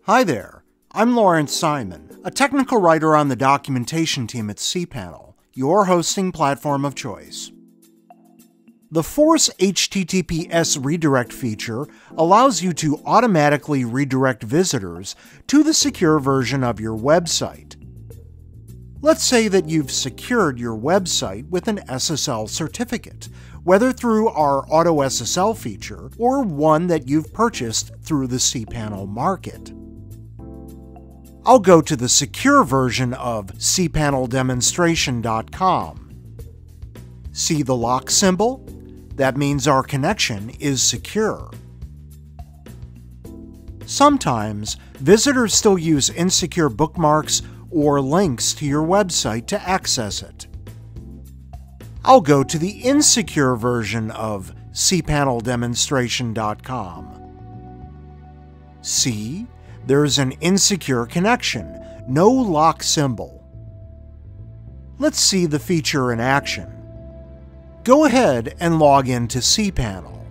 Hi there, I'm Lawrence Simon, a technical writer on the documentation team at cPanel, your hosting platform of choice. The Force HTTPS redirect feature allows you to automatically redirect visitors to the secure version of your website. Let's say that you've secured your website with an SSL certificate, whether through our Auto SSL feature or one that you've purchased through the cPanel market. I'll go to the secure version of cPanelDemonstration.com. See the lock symbol? That means our connection is secure. Sometimes, visitors still use insecure bookmarks or links to your website to access it. I'll go to the insecure version of cPanelDemonstration.com. See? There's an insecure connection, no lock symbol. Let's see the feature in action. Go ahead and log into cPanel.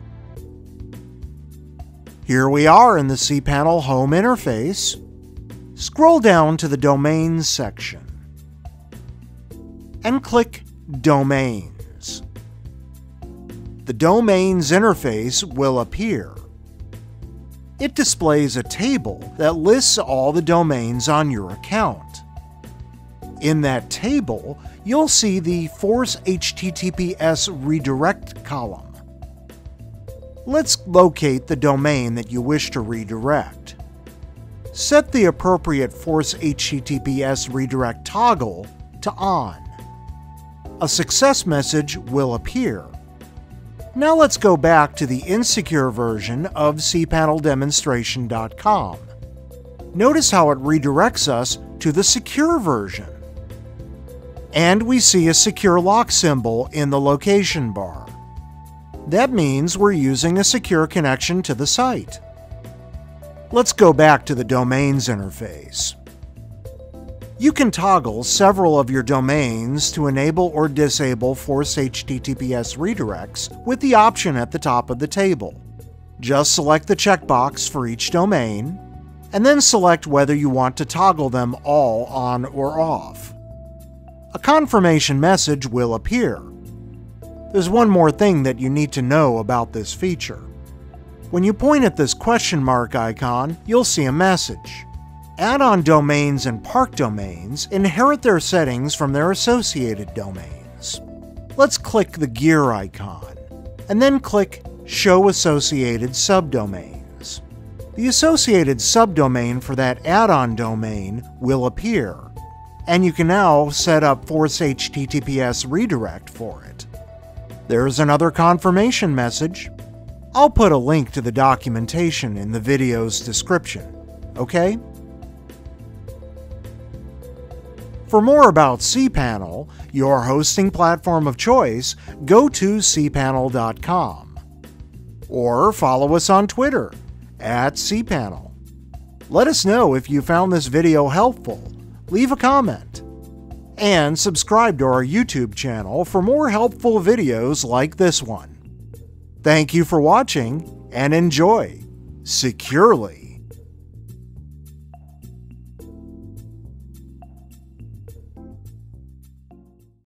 Here we are in the cPanel home interface. Scroll down to the Domains section and click Domains. The Domains interface will appear. It displays a table that lists all the domains on your account. In that table, you'll see the Force HTTPS redirect column. Let's locate the domain that you wish to redirect. Set the appropriate Force HTTPS redirect toggle to on. A success message will appear. Now let's go back to the insecure version of cPanelDemonstration.com. Notice how it redirects us to the secure version. And we see a secure lock symbol in the location bar. That means we're using a secure connection to the site. Let's go back to the Domains interface. You can toggle several of your domains to enable or disable Force HTTPS redirects with the option at the top of the table. Just select the checkbox for each domain, and then select whether you want to toggle them all on or off. A confirmation message will appear. There's one more thing that you need to know about this feature. When you point at this question mark icon, you'll see a message. Add-on domains and park domains inherit their settings from their associated domains. Let's click the gear icon, and then click Show Associated Subdomains. The associated subdomain for that add-on domain will appear, and you can now set up Force HTTPS redirect for it. There's another confirmation message. I'll put a link to the documentation in the video's description, okay? For more about cPanel, your hosting platform of choice, go to cPanel.com. Or follow us on Twitter, @cPanel. Let us know if you found this video helpful, leave a comment, and subscribe to our YouTube channel for more helpful videos like this one. Thank you for watching, and enjoy securely.